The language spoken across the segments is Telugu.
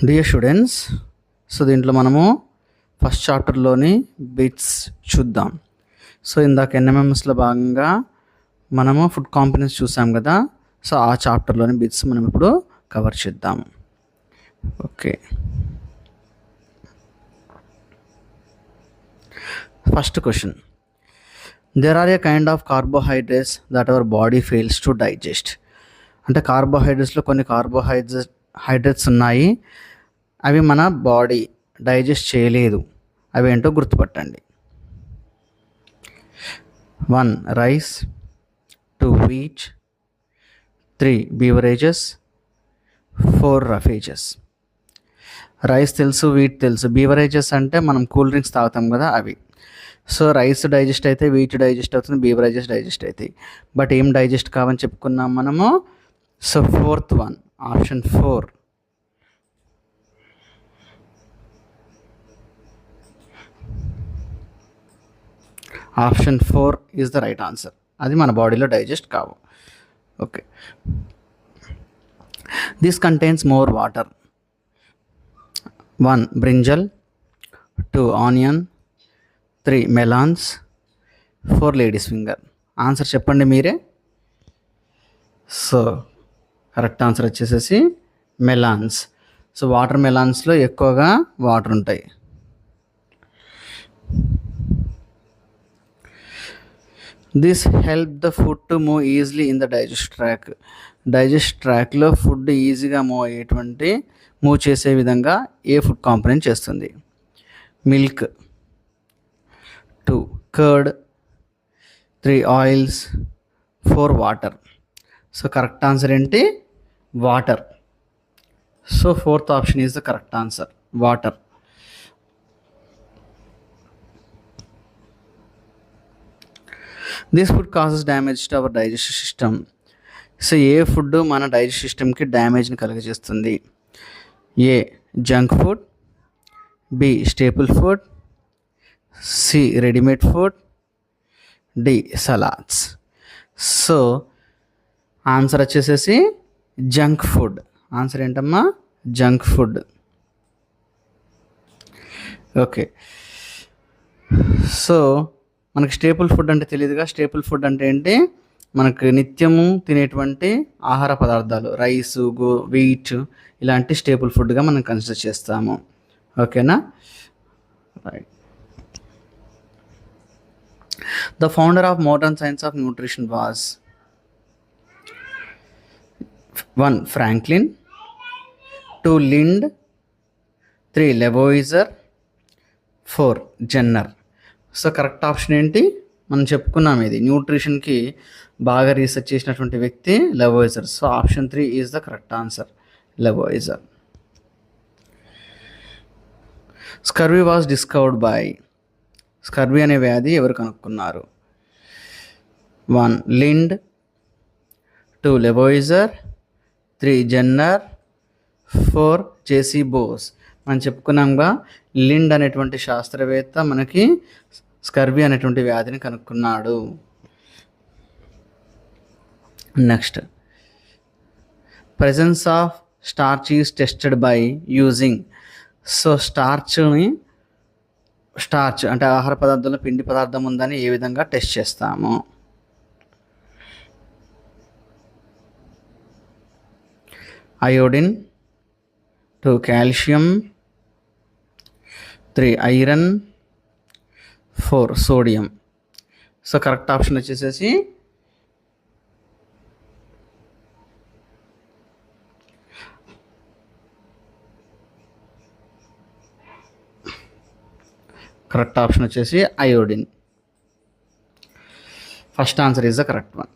డియర్ స్టూడెంట్స్, సో దీంట్లో మనము ఫస్ట్ చాప్టర్లోని బిట్స్ చూద్దాం. సో ఇందాక ఎన్ఎంఎంఎస్లో భాగంగా మనము ఫుడ్ కాంపోనెంట్స్ చూసాం కదా. సో ఆ చాప్టర్లోని బిట్స్ మనం ఇప్పుడు కవర్ చేద్దాము. Okay, first question. There are a kind of carbohydrates that our body fails to digest. అంటే కార్బోహైడ్రేట్స్లో కొన్ని కార్బోహైడ్రేట్స్ ఉన్నాయి, అవి మన బాడీ డైజెస్ట్ చేయలేదు. అవి ఏంటో గుర్తుపట్టండి. 1 rice, 2 wheat, 3 beverages, 4 roughages. Rice తెలుసు, వీట్ తెలుసు. బీవరేజెస్ అంటే మనం కూల్ డ్రింక్స్ తాగుతాం కదా, అవి. సో రైస్ డైజెస్ట్ అయితే, వీట్ డైజెస్ట్ అవుతుంది, బీవరేజెస్ డైజెస్ట్ అవుతాయి. బట్ ఏం డైజెస్ట్ కావని చెప్పుకున్నాం మనము. So 4th one, option 4. Option 4 is the right answer. అది మన బాడీలో డైజెస్ట్ కావు. Okay, this contains more water. 1 brinjal, 2 onion, 3 melons, 4 ladies finger. Answer చెప్పండి మీరే. సో కరెక్ట్ ఆన్సర్ వచ్చేసేసి మెలాన్స్. సో వాటర్ మెలాన్స్లో ఎక్కువగా వాటర్ ఉంటాయి. This help the food to move easily in the digest track. Digest ట్రాక్లో ఫుడ్ ఈజీగా మూవ్ చేసే విధంగా ఏ ఫుడ్ కాంపోనెంట్ చేస్తుంది? Milk, 2 curd, 3 oils, 4 water. So correct answer ఏంటి? Water. So 4th option is the correct answer, water. This food causes damage to our digestive system. So ఏ ఫుడ్ మన డైజెస్టివ్ సిస్టమ్కి డ్యామేజ్ని కలుగజేస్తుంది? A junk food, B staple food, C readymade food, D salads. So answer వచ్చేసేసి జంక్ ఫుడ్. ఆన్సర్ ఏంటమ్మా? Junk food. ఓకే, సో మనకి స్టేపుల్ ఫుడ్ అంటే తెలియదుగా. స్టేపుల్ ఫుడ్ అంటే ఏంటి? మనకు నిత్యము తినేటువంటి ఆహార పదార్థాలు, రైసు, వీట్ ఇలాంటి స్టేపుల్ ఫుడ్గా మనం కన్సిడర్ చేస్తాము. ఓకేనా? Right. The founder of modern science of nutrition was 1 Franklin, 2 Lind, 3 Lavoisier, 4 Jenner. So correct option ఏంటి? మనం చెప్పుకున్నాం, ఇది న్యూట్రిషన్కి బాగా రీసెర్చ్ చేసినటువంటి వ్యక్తి Lavoisier. So option 3 is the correct answer, Lavoisier. Scurvy was discovered by. Scurvy అనే వ్యాధి ఎవరు కనుక్కున్నారు? 1 లిండ్, 2 లెవోయిజర్, 3 జెన్నర్, 4 జేసీ బోస్. మనం చెప్పుకున్నాంగా, లిండ్ అనేటువంటి శాస్త్రవేత్త మనకి స్కర్వీ అనేటువంటి వ్యాధిని కనుక్కున్నాడు. Next, presence of starch is tested by using. So starch అంటే ఆహార పదార్థంలో పిండి పదార్థం ఉందని ఏ విధంగా టెస్ట్ చేస్తాము? Iodine, 2 calcium, 3 iron, 4 sodium. So correct option వచ్చేసేసి iodine. First answer is the correct one.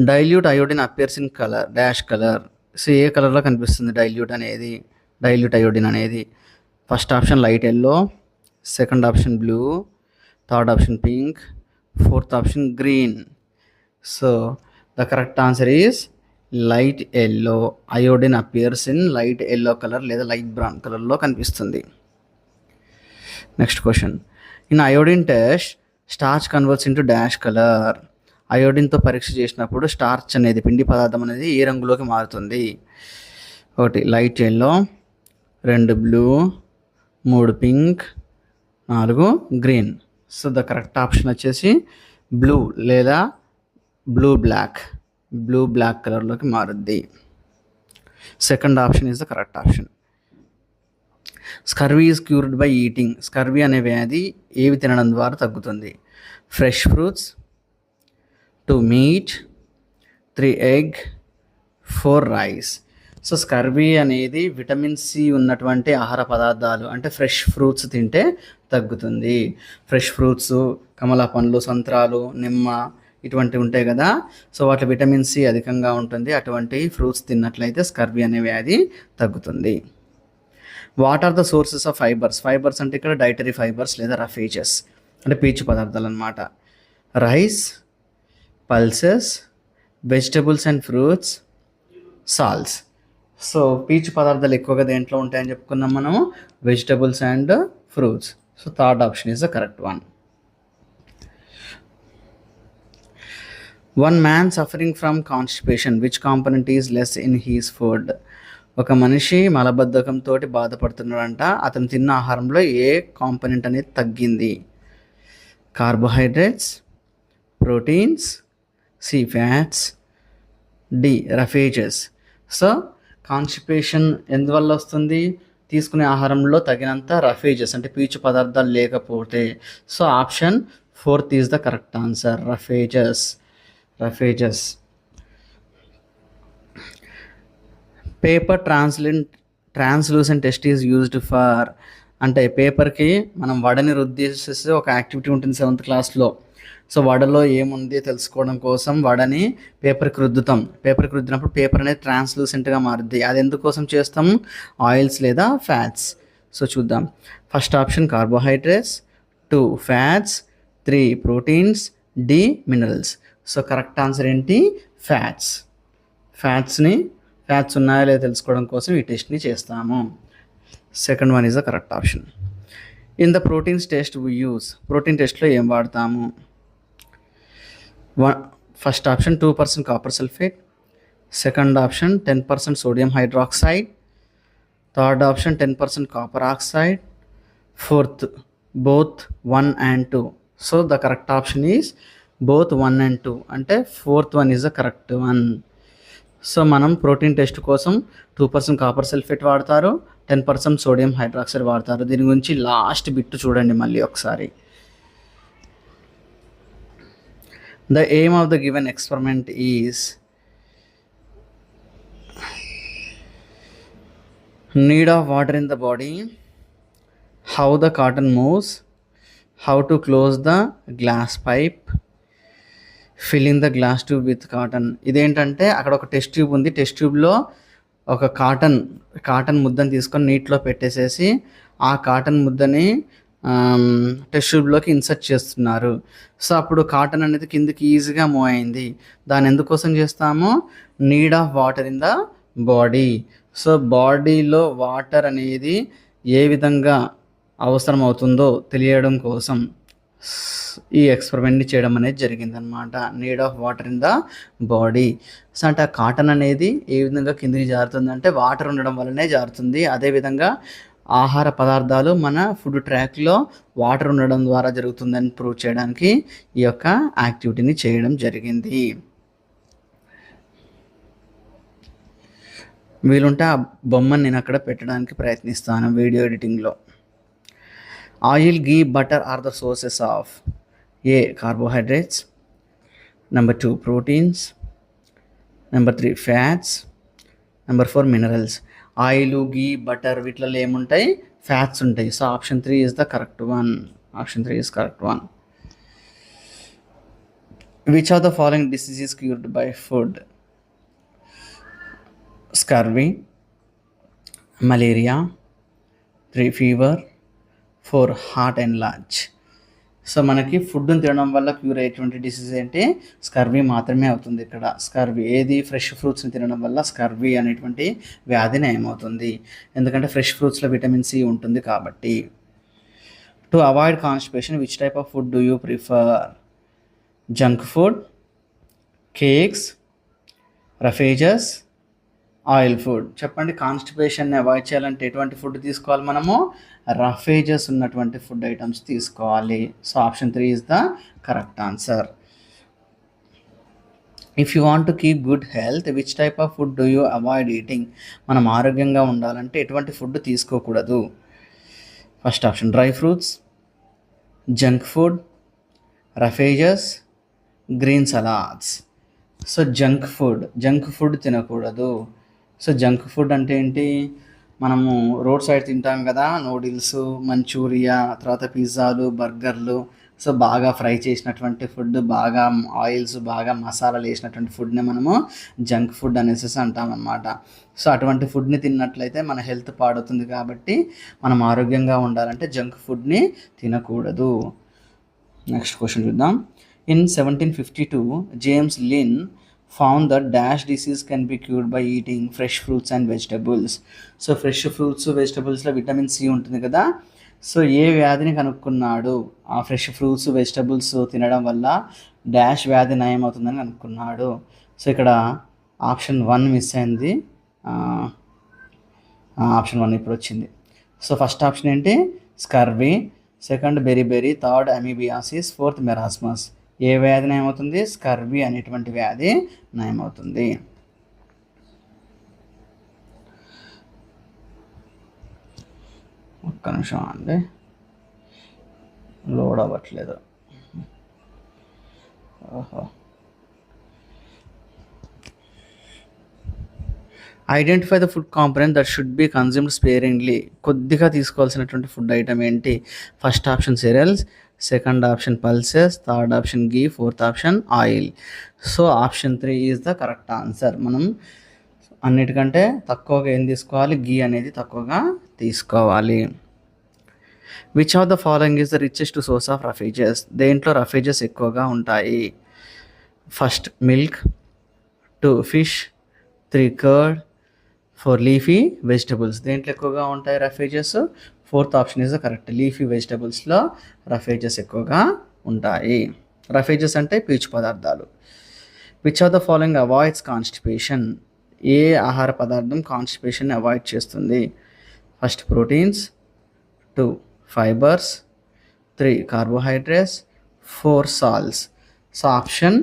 Dilute iodine appears in colour dash colour. So ఏ కలర్లో కనిపిస్తుంది డైల్యూట్ అయోడిన్ అనేది? First option light yellow, second option blue, third option pink, 4th option green. So the correct answer is light yellow. Iodine appears in light yellow colour లేదా లైట్ బ్రౌన్ కలర్లో కనిపిస్తుంది. Next question. In iodine test starch converts into dash colour. అయోడిన్తో పరీక్ష చేసినప్పుడు స్టార్చ్ అనేది, పిండి పదార్థం అనేది ఏ రంగులోకి మారుతుంది? ఒకటి light yellow, 2 blue, 3 pink, 4 green. So the correct option వచ్చేసి బ్లూ లేదా బ్లూ బ్లాక్ కలర్లోకి మారుద్ది. Second option is the correct option. Scurvy is cured by eating. Scurvy అనే వ్యాధి ఏవి తినడం ద్వారా తగ్గుతుంది? Fresh fruits, 2 meat, 3 egg, 4 rice. So scurvy అనేది విటమిన్ సి ఉన్నటువంటి ఆహార పదార్థాలు, అంటే ఫ్రెష్ ఫ్రూట్స్ తింటే తగ్గుతుంది. ఫ్రెష్ ఫ్రూట్స్, కమలా పండ్లు, సంత్రాలు, నిమ్మ ఇటువంటివి ఉంటాయి కదా, సో వాటి విటమిన్ సి అధికంగా ఉంటుంది. అటువంటి ఫ్రూట్స్ తిన్నట్లయితే స్కర్వీ అనే వ్యాధి తగ్గుతుంది. What are the sources of fibers? Fibers అంటే ఇక్కడ డైటరీ ఫైబర్స్ లేదా రఫేజెస్ అంటే పీచు పదార్థాలు అన్నమాట. Rice, pulses, vegetables and fruits, సాల్స్. సో పీచు పదార్థాలు ఎక్కువగా దేంట్లో ఉంటాయని చెప్పుకున్నాం మనము? Vegetables and fruits. So third option is the correct one. One man suffering from constipation, which component is less in his food? ఒక మనిషి మలబద్ధకంతో బాధపడుతున్నాడంట, అతను తిన్న ఆహారంలో ఏ కాంపనెంట్ అనేది తగ్గింది? Carbohydrates, proteins, C fats, D roughages. So constipation ఎందువల్ల వస్తుంది? తీసుకునే ఆహారంలో తగినంత రఫేజెస్ అంటే పీచు పదార్థాలు లేకపోతే. So option 4th is the correct answer, roughages. Paper translucent test is used for, అంటే పేపర్కి మనం వడని రుద్దేసేసి ఒక యాక్టివిటీ ఉంటుంది 7th క్లాస్లో. సో వడలో ఏముంది తెలుసుకోవడం కోసం వడని పేపర్కి రుద్దినప్పుడు పేపర్ అనేది ట్రాన్స్లూసెంట్గా మారుద్ది. అది ఎందుకోసం చేస్తాం? ఆయిల్స్ లేదా ఫ్యాట్స్. సో చూద్దాం. First option carbohydrates, 2 fats, 3 proteins, D minerals. So correct answer ఏంటి? ఫ్యాట్స్ ఉన్నాయో లేదో తెలుసుకోవడం కోసం ఈ టెస్ట్ని చేస్తాము. Second one is the correct option. In the proteins test we use, protein టెస్ట్లో ఏం వాడతాము? First option 2% copper sulphate, second option 10% sodium hydroxide, third option 10% copper oxide, fourth both 1 and 2. So the correct option is both 1 and 2, అంటే 4th one is the correct one. So మనం ప్రోటీన్ టెస్ట్ కోసం 2% కాపర్ సల్ఫేట్ వాడతారు, 10% సోడియం హైడ్రాక్సైడ్ వాడతారు. దీని గురించి లాస్ట్ బిట్ చూడండి మళ్ళీ ఒకసారి. The aim of the given experiment is need of water in the body, how the cotton moves, how to close the glass pipe, filling the glass tube with cotton. ఇదేంటంటే అక్కడ ఒక టెస్ట్ ట్యూబ్ ఉంది, టెస్ట్ ట్యూబ్లో ఒక కాటన్ ముద్దను తీసుకొని నీటిలో పెట్టేసేసి ఆ కాటన్ ముద్దని టెస్ట్ ట్యూబ్లోకి ఇన్సర్ట్ చేస్తున్నారు. సో అప్పుడు కాటన్ అనేది కిందకి ఈజీగా మూవ్ అయింది. దాన్ని ఎందుకోసం చేస్తాము? Need of water in the body. So బాడీలో వాటర్ అనేది ఏ విధంగా అవసరం అవుతుందో తెలియడం కోసం ఈ ఎక్స్పెరిమెంట్ని చేయడం అనేది జరిగిందనమాట. Need of water in the body. So అంటే ఆ కాటన్ అనేది ఏ విధంగా కిందికి జారుతుంది అంటే వాటర్ ఉండడం వల్లనే జారుతుంది. అదేవిధంగా ఆహార పదార్థాలు మన ఫుడ్ ట్రాక్లో వాటర్ ఉండడం ద్వారా జరుగుతుందని ప్రూవ్ చేయడానికి ఈ యొక్క యాక్టివిటీని చేయడం జరిగింది. వీలుంటే ఆ బొమ్మను నేను అక్కడ పెట్టడానికి ప్రయత్నిస్తాను వీడియో ఎడిటింగ్లో. Oil, ghee, butter are the sources of a carbohydrates, number 2 proteins, number 3 fats, number 4 minerals. Oil, ghee, butter వీటిలో ఏముంటాయి? ఫ్యాట్స్ ఉంటాయి. So option 3 is the correct one. Which of the following disease is cured by food? Scurvy, malaria, 3 fever, 4 heart enlarge. So మనకి ఫుడ్ని తినడం వల్ల క్యూర్ అయ్యేటువంటి డిసీజ్ ఏంటి? స్కర్వీ మాత్రమే అవుతుంది ఇక్కడ. స్కర్వీ ఏది? ఫ్రెష్ ఫ్రూట్స్ని తినడం వల్ల స్కర్వీ అనేటువంటి వ్యాధి నయమవుతుంది. ఎందుకంటే ఫ్రెష్ ఫ్రూట్స్లో విటమిన్ సి ఉంటుంది కాబట్టి. To avoid constipation which type of food do you prefer? Junk food, cakes, roughages, oil food. చెప్పండి, కాన్స్టిపేషన్ని అవాయిడ్ చేయాలంటే ఎటువంటి ఫుడ్ తీసుకోవాలి మనము? రఫేజెస్ ఉన్నటువంటి ఫుడ్ ఐటమ్స్ తీసుకోవాలి. So option 3 is the correct answer. If you want to keep good health which type of food do you avoid eating? మనం ఆరోగ్యంగా ఉండాలంటే ఎటువంటి ఫుడ్ తీసుకోకూడదు? First option dry fruits, junk food, roughages, green salads. So junk food తినకూడదు. సో జంక్ ఫుడ్ అంటే ఏంటి? మనము రోడ్ సైడ్ తింటాం కదా, నూడిల్స్, మంచూరియా, తర్వాత పిజ్జాలు, బర్గర్లు. సో బాగా ఫ్రై చేసినటువంటి ఫుడ్, బాగా ఆయిల్స్, బాగా మసాలాలు వేసినటువంటి ఫుడ్ని మనము జంక్ ఫుడ్ అనేసి అంటాం అన్నమాట. సో అటువంటి ఫుడ్ని తిన్నట్లయితే మన హెల్త్ పాడవుతుంది. కాబట్టి మనం ఆరోగ్యంగా ఉండాలంటే జంక్ ఫుడ్ని తినకూడదు. నెక్స్ట్ క్వశ్చన్ చూద్దాం. In 1752 James Lind found that dash disease can be cured by eating fresh fruits and vegetables. So fresh fruits, వెజిటబుల్స్లో విటమిన్ సి ఉంటుంది కదా. సో ఏ వ్యాధిని కనుక్కున్నాడు? ఆ ఫ్రెష్ ఫ్రూట్స్, వెజిటబుల్స్ తినడం వల్ల డాష్ వ్యాధి నయం అవుతుందని కనుక్కున్నాడు. సో ఇక్కడ ఆప్షన్ 1 మిస్ అయింది. ఆప్షన్ 1 ఇప్పుడు వచ్చింది. సో ఫస్ట్ ఆప్షన్ ఏంటి? Scurvy, second beriberi, third amoebiasis, fourth marasmus. ఏ వ్యాధి నయమవుతుంది? స్కర్వీ అనేటువంటి వ్యాధి నయమవుతుంది. ఒక్క నిమిషం అండి, లోడ్ అవ్వట్లేదు. ఓహో. Identify the food component that should be consumed sparingly. కొద్దిగా తీసుకోవాల్సినటువంటి ఫుడ్ ఐటమ్ ఏంటి? First option cereals, second option pulses, third option ghee, fourth option oil. So option 3 is the correct answer. మనం అన్నిటికంటే తక్కువగా ఏం తీసుకోవాలి? ఘీ అనేది తక్కువగా తీసుకోవాలి. Which of the following is the richest source of roughages? దేంట్లో రఫేజెస్ ఎక్కువగా ఉంటాయి? First milk, 2 fish, 3 curd, 4 leafy vegetables. దేంట్లో ఎక్కువగా ఉంటాయి roughages? Fourth option is the correct. Leafy వెజిటబుల్స్లో రఫేజెస్ ఎక్కువగా ఉంటాయి. రఫేజెస్ అంటే పీచు పదార్థాలు. Which of the following avoids constipation? ఏ ఆహార పదార్థం కాన్స్టిపేషన్ని అవాయిడ్ చేస్తుంది? First proteins, 2 fibres, 3 carbohydrates, 4 salts. So option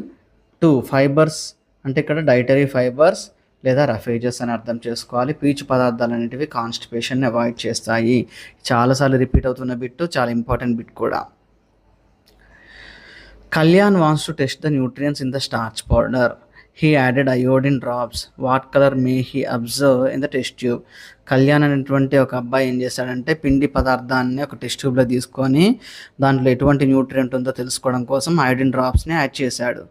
2 fibres అంటే ఇక్కడ డైటరీ ఫైబర్స్ లేదా రఫేజెస్ అని అర్థం చేసుకోవాలి. పీచు పదార్థాలు అనేటివి కాన్స్టిపేషన్ని అవాయిడ్ చేస్తాయి. చాలాసార్లు రిపీట్ అవుతున్న బిట్, చాలా ఇంపార్టెంట్ బిట్ కూడా. Kalyan wants to test the nutrients in the starch powder. He added iodine drops. What colour may he observe in the test tube? Kalyan అనేటువంటి ఒక అబ్బాయి ఏం చేశాడంటే పిండి పదార్థాన్ని ఒక టెస్ట్ ట్యూబ్లో తీసుకొని దాంట్లో ఎటువంటి న్యూట్రియంట్ ఉందో తెలుసుకోవడం కోసం అయోడిన్ డ్రాప్స్ని యాడ్ చేశాడు.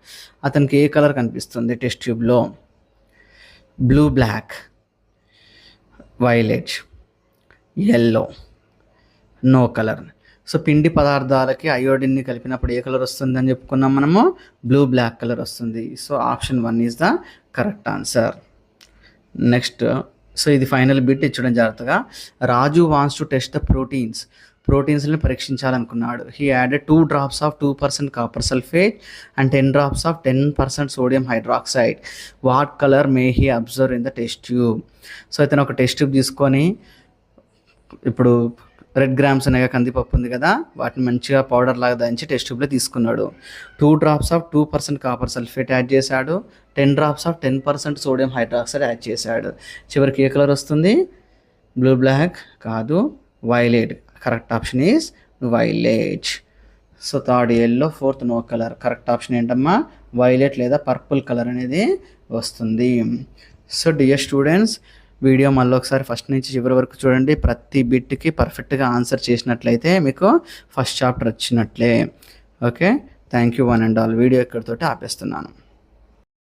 అతనికి ఏ కలర్ కనిపిస్తుంది టెస్ట్ ట్యూబ్లో? Blue, black, violet, yellow, no colour. So పిండి పదార్థాలకి అయోడిన్ని కలిపినప్పుడు ఏ కలర్ వస్తుంది అని చెప్పుకున్నాం మనము? బ్లూ, బ్లాక్ కలర్ వస్తుంది. So option 1 is the correct answer. Next, so ఇది ఫైనల్ బిట్, ఇచ్చడం జాగ్రత్తగా. Raju wants to test the ప్రోటీన్స్ని పరీక్షించాలనుకున్నాడు. He added 2 drops of 2% copper sulphate and 10 drops of 10% sodium hydroxide. What colour may he observe in the test tube? So ఇతను ఒక టెస్ట్ ట్యూబ్ తీసుకొని, ఇప్పుడు రెడ్ గ్రామ్స్ అనేగా కందిపప్పు ఉంది కదా, వాటిని మంచిగా పౌడర్ లాగా దంచి టెస్ట్ ట్యూబ్లో తీసుకున్నాడు. 2 drops of 2% copper sulphate add చేశాడు, 10 drops of 10% sodium hydroxide add చేశాడు. చివరికి ఏ కలర్ వస్తుంది? బ్లూ, బ్లాక్ కాదు, violet. Correct option is violet. So third yellow, fourth no colour. Correct option ఏంటమ్మా? వైలెట్ లేదా పర్పుల్ కలర్ అనేది వస్తుంది. సో డియర్ స్టూడెంట్స్, వీడియో మళ్ళీ ఒకసారి ఫస్ట్ నుంచి చివరి వరకు చూడండి. ప్రతి బిట్కి పర్ఫెక్ట్గా ఆన్సర్ చేసినట్లయితే మీకు ఫస్ట్ చాప్టర్ వచ్చినట్లే. Okay, thank you one and all. Video ఇక్కడితోటి ఆపేస్తున్నాను.